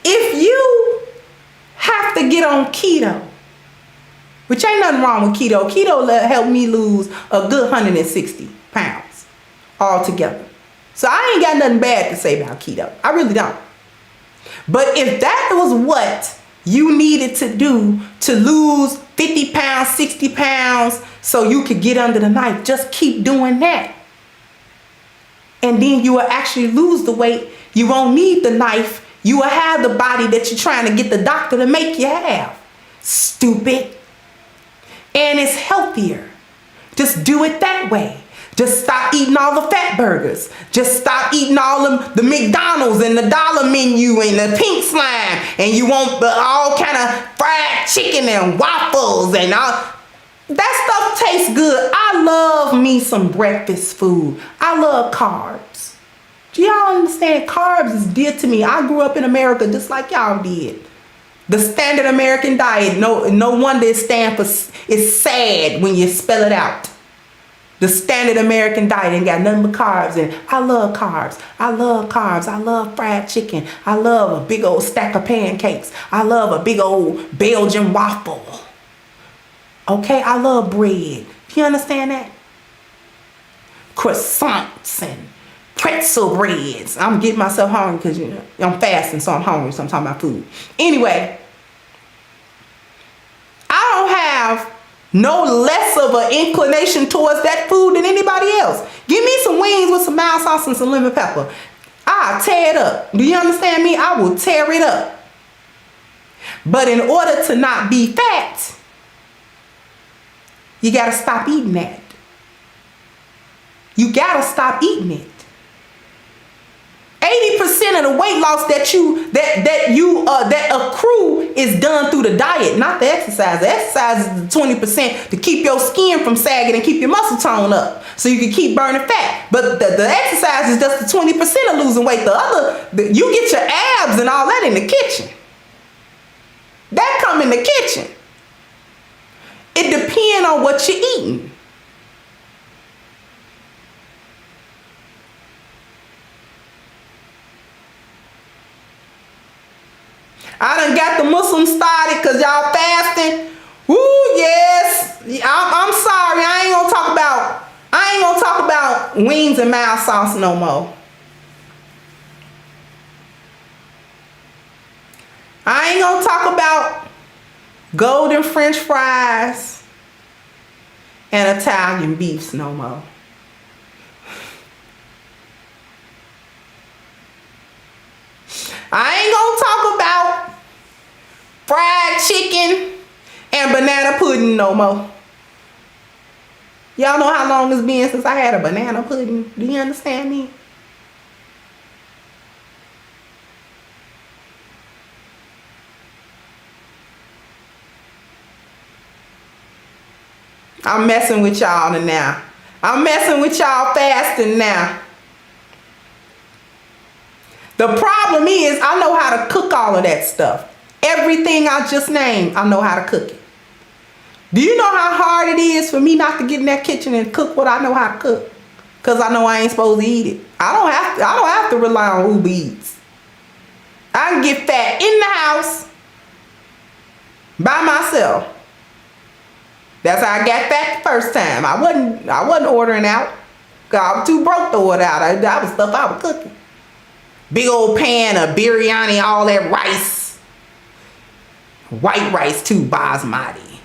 If you have to get on keto, which ain't nothing wrong with keto. Keto helped me lose a good 160 pounds altogether. So I ain't got nothing bad to say about keto. I really don't. But if that was what you needed to do to lose 50 pounds, 60 pounds, so you could get under the knife, just keep doing that. And then you will actually lose the weight. You won't need the knife. You will have the body that you're trying to get the doctor to make you have. Stupid. And it's healthier. Just do it that way. Just stop eating all the fat burgers. Just stop eating all the McDonald's and the dollar menu and the pink slime. And you want all kind of fried chicken and waffles and all. That stuff tastes good. I love me some breakfast food. I love carbs. Do y'all understand? Carbs is dear to me. I grew up in America just like y'all did. The standard American diet, no wonder it stands for, it's sad when you spell it out. The standard American diet ain't got nothing but carbs in it. I love carbs. I love carbs. I love fried chicken. I love a big old stack of pancakes. I love a big old Belgian waffle. Okay, I love bread. You understand that? Croissants and pretzel breads. I'm getting myself hungry because, you know, I'm fasting, so I'm hungry, so I'm talking about food. Anyway, I don't have no less of an inclination towards that food than anybody else. Give me some wings with some mild sauce and some lemon pepper. I'll tear it up. Do you understand me? I will tear it up. But in order to not be fat, you got to stop eating that. You got to stop eating it. 80% of the weight loss that accrue is done through the diet, not the exercise. The exercise is the 20% to keep your skin from sagging and keep your muscle tone up so you can keep burning fat. But the exercise is just the 20% of losing weight. You get your abs and all that in the kitchen. That come in the kitchen. It depends on what you're eating. I done got the Muslims started because y'all fasting. Woo, yes. I'm sorry. I ain't gonna talk about wings and mild sauce no more. I ain't gonna talk about golden French fries and Italian beefs no more. I ain't gonna talk about fried chicken and banana pudding no more. Y'all know how long it's been since I had a banana pudding. Do you understand me? I'm messing with y'all now. I'm messing with y'all fasting now. The problem is I know how to cook all of that stuff. Everything I just named, I know how to cook it. Do you know how hard it is for me not to get in that kitchen and cook what I know how to cook? Because I know I ain't supposed to eat it. I don't have to rely on Uber Eats. I can get fat in the house by myself. That's how I got fat the first time. I wasn't ordering out. I was too broke to order out. That was stuff I was cooking. Big old pan of biryani, all that rice. White rice too, basmati.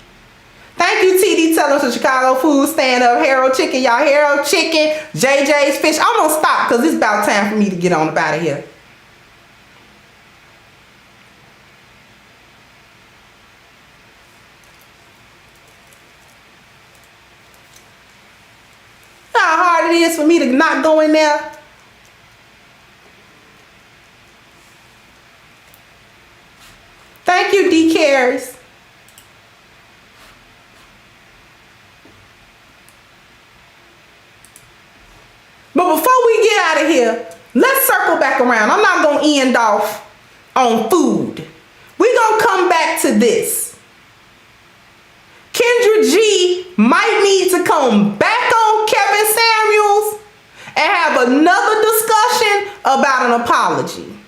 Thank you, TD Tellers of Chicago Food Stand Up, Harold Chicken. Y'all, Harold Chicken, JJ's Fish. I'm going to stop because it's about time for me to get on up out of here. How hard it is for me to not go in there. Thank you, D. Cares. But before we get out of here, let's circle back around. I'm not going to end off on food. We're going to come back to this. Kendra G might need to come back on Kevin Samuels and have another discussion about an apology.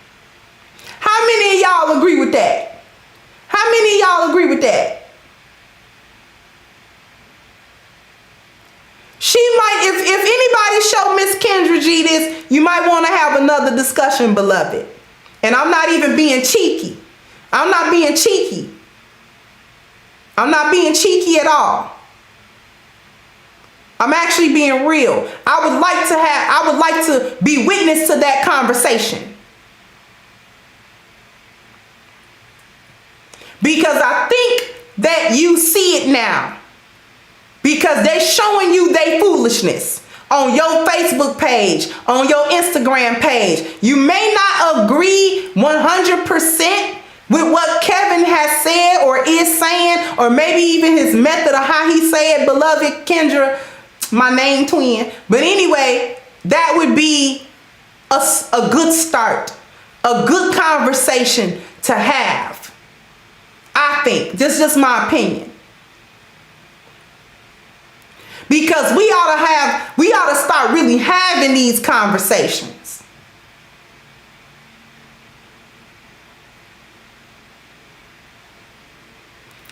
How many of y'all agree with that? How many of y'all agree with that? She might, if anybody show Miss Kendra G this, you might want to have another discussion, beloved. And I'm not even being cheeky. I'm not being cheeky. I'm not being cheeky at all. I'm actually being real. I would like to be witness to that conversation. Because I think that you see it now. Because they're showing you their foolishness on your Facebook page, on your Instagram page. You may not agree 100% with what Kevin has said or is saying, or maybe even his method of how he said, beloved Kendra, my name twin. But anyway, that would be a good start, a good conversation to have. I think, this is just my opinion. Because we ought to start really having these conversations.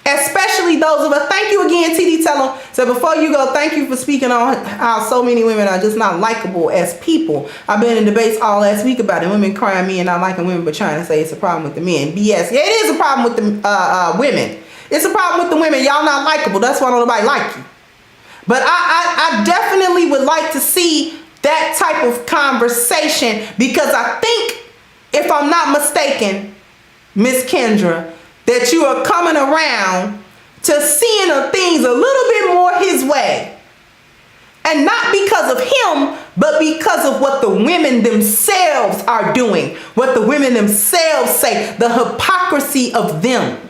Especially those of us, thank you again, TD tell them? So before you go, thank you for speaking on how so many women are just not likable as people. I've been in debates all last week about it. Women crying me and not liking women, but trying to say it's a problem with the men. BS. Yeah, it is a problem with the women. It's a problem with the women. Y'all not likable. That's why nobody like you. But I definitely would like to see that type of conversation, because I think, if I'm not mistaken, Miss Kendra, that you are coming around to seeing things a little bit more his way. And not because of him, but because of what the women themselves are doing, what the women themselves say, the hypocrisy of them.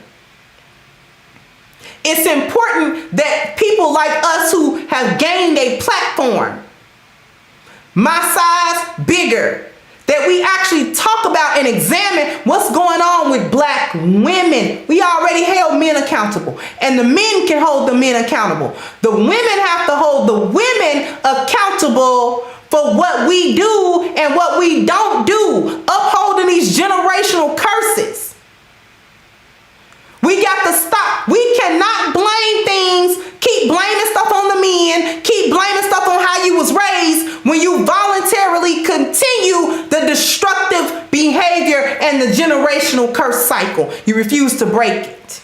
It's important that people like us who have gained a platform, my size, bigger, that we actually talk about and examine what's going on with black women. We already held men accountable, and the men can hold the men accountable. The women have to hold the women accountable for what we do and what we don't do, upholding these generational curses. We got to stop. We cannot blame things, keep blaming stuff on the men, keep blaming stuff on how you was raised, when you voluntarily continue the destructive behavior and the generational curse cycle. You refuse to break it.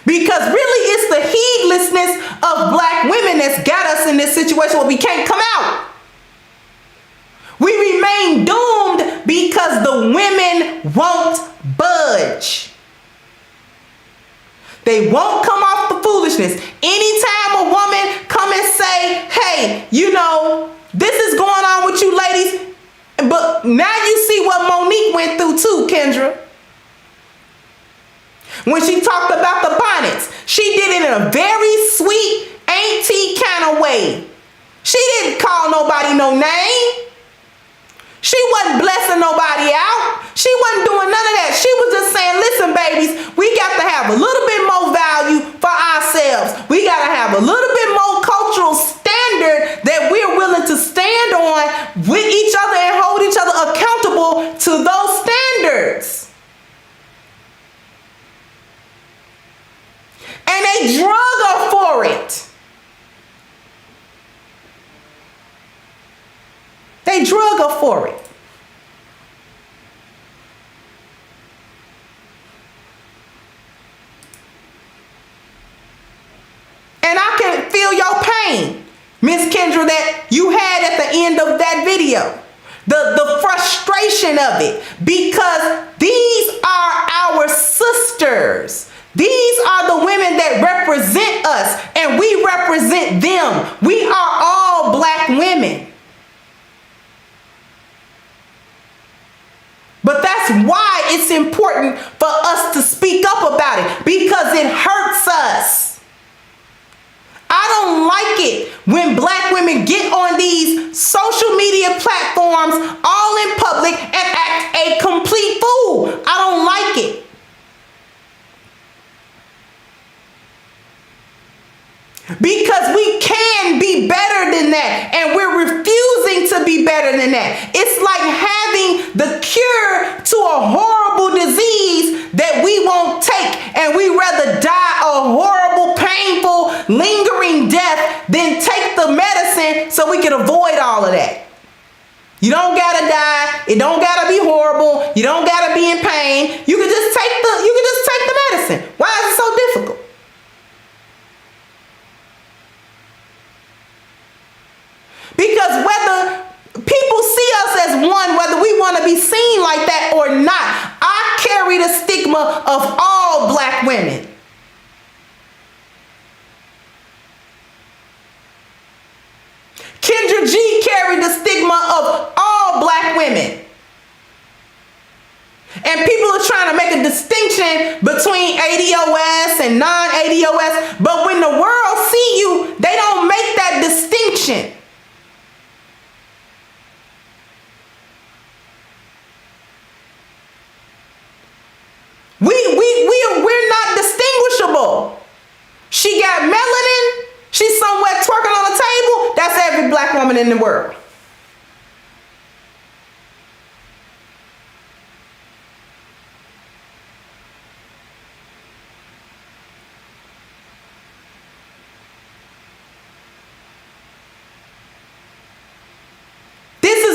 Because really it's the heedlessness of black women that's got us in this situation where we can't come out. We remain doomed because the women won't budge. They won't come off the foolishness. Anytime a woman come and say, hey, you know, this is going on with you ladies. But now you see what Monique went through too, Kendra. When she talked about the bonnets, she did it in a very sweet, auntie kind of way. She didn't call nobody no name. She wasn't blessing nobody out. She wasn't doing none of that. She was just saying, listen, babies, we got to have a little bit more value for ourselves. We got to have a little bit more cultural standard that we're willing to stand on with each other and hold each other accountable to those standards. And they drug her for it. They drug her for it. And I can feel your pain, Miss Kendra, that you had at the end of that video. The frustration of it. Because these are our sisters. These are the women that represent us, and we represent them. We are all black women. But that's why it's important for us to speak up about it, because it hurts us. I don't like it when black women get on these social media platforms all in public and act a complete fool. I don't like it. Because we can be better than that, and we're refusing to be better than that. It's like having the cure to a horrible disease that we won't take, and we rather die a horrible, painful, lingering death than take the medicine so we can avoid all of that. You don't gotta die. It don't gotta be horrible. You don't gotta be in pain. You can just take the medicine. Why is it so difficult? Because whether people see us as one, whether we want to be seen like that or not, I carry the stigma of all black women. Kendra G carried the stigma of all black women. And people are trying to make a distinction between ADOS and non-ADOS, but when the world see you, they don't make that distinction. We're not distinguishable. She got melanin. She's somewhere twerking on a table. That's every black woman in the world.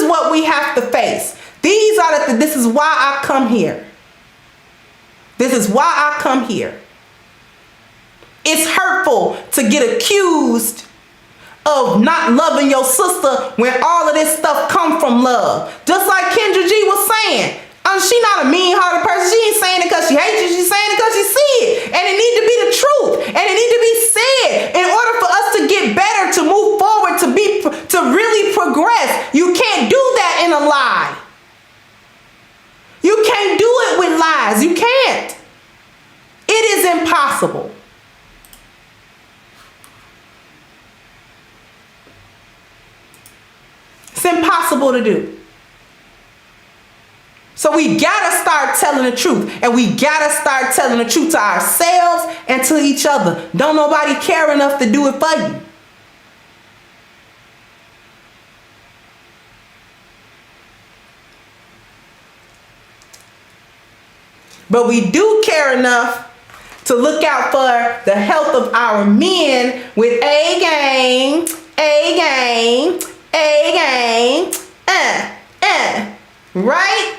is what we have to face. This is why I come here. This is why I come here. It's hurtful to get accused of not loving your sister when all of this stuff come from love. Just like Kendra G was saying. She not a mean-hearted person. She ain't saying it because she hates you. She's saying it because she see it. And it need to be the truth. And it need to be said in order for us to get better, to move forward, to really progress. You can't do that in a lie. You can't do it with lies. You can't. It is impossible. It's impossible to do. So we gotta start telling the truth, and we gotta start telling the truth to ourselves and to each other. Don't nobody care enough to do it for you. But we do care enough to look out for the health of our men with A game, right?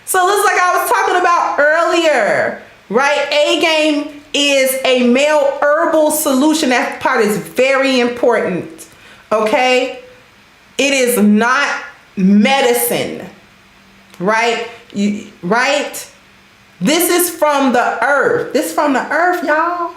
So it looks like I was talking about earlier, right? A game is a male herbal solution. That part is very important, okay? It is not medicine, right? Right? This is from the earth. This is from the earth, y'all.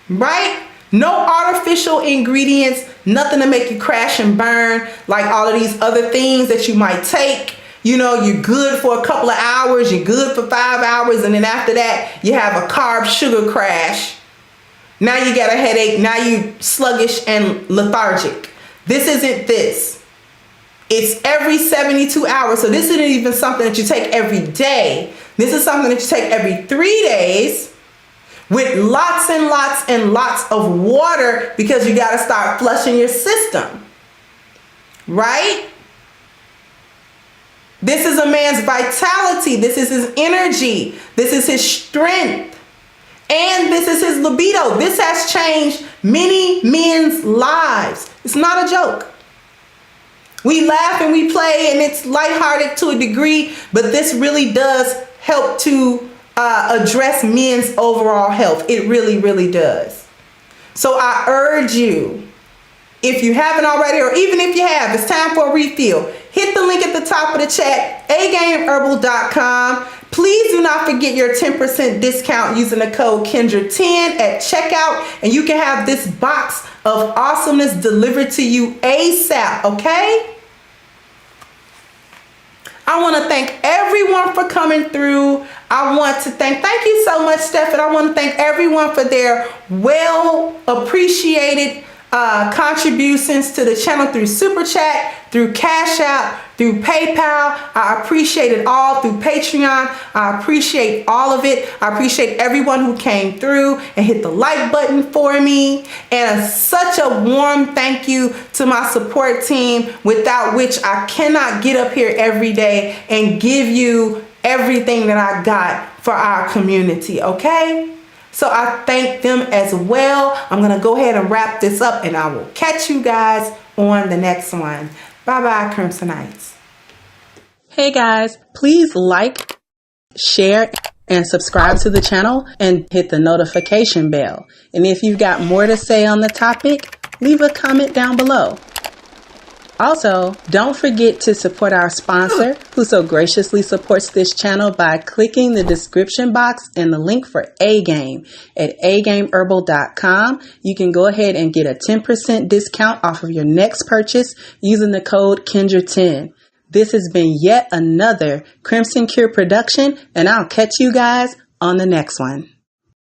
Right? No artificial ingredients, nothing to make you crash and burn like all of these other things that you might take. You know, you're good for a couple of hours, you're good for 5 hours, and then after that, you have a carb sugar crash. Now you got a headache, now you sluggish and lethargic. This isn't this. It's every 72 hours. So this isn't even something that you take every day. This is something that you take every 3 days with lots and lots and lots of water, because you got to start flushing your system. Right? This is a man's vitality. This is his energy. This is his strength. And this is his libido. This has changed many men's lives. It's not a joke. We laugh and we play and it's lighthearted to a degree, but this really does help to address men's overall health. It really, really does. So I urge you, if you haven't already, or even if you have, it's time for a refill. Hit the link at the top of the chat, agameherbal.com. Please do not forget your 10% discount using the code Kendra10 at checkout, and you can have this box of awesomeness delivered to you ASAP, okay? I want to thank everyone for coming through. I want to thank you so much, Stephen. I want to thank everyone for their well appreciated contributions to the channel through Super Chat, through Cash App, through PayPal. I appreciate it all. Through Patreon, I appreciate all of it. I appreciate everyone who came through and hit the like button for me. And such a warm thank you to my support team, without which I cannot get up here every day and give you everything that I got for our community, okay? So I thank them as well. I'm going to go ahead and wrap this up, and I will catch you guys on the next one. Bye-bye, Crimsonites. Hey guys, please like, share, and subscribe to the channel and hit the notification bell. And if you've got more to say on the topic, leave a comment down below. Also, don't forget to support our sponsor, who so graciously supports this channel by clicking the description box and the link for A-Game at agameherbal.com. You can go ahead and get a 10% discount off of your next purchase using the code Kendra10. This has been yet another Crimson Cure production, and I'll catch you guys on the next one.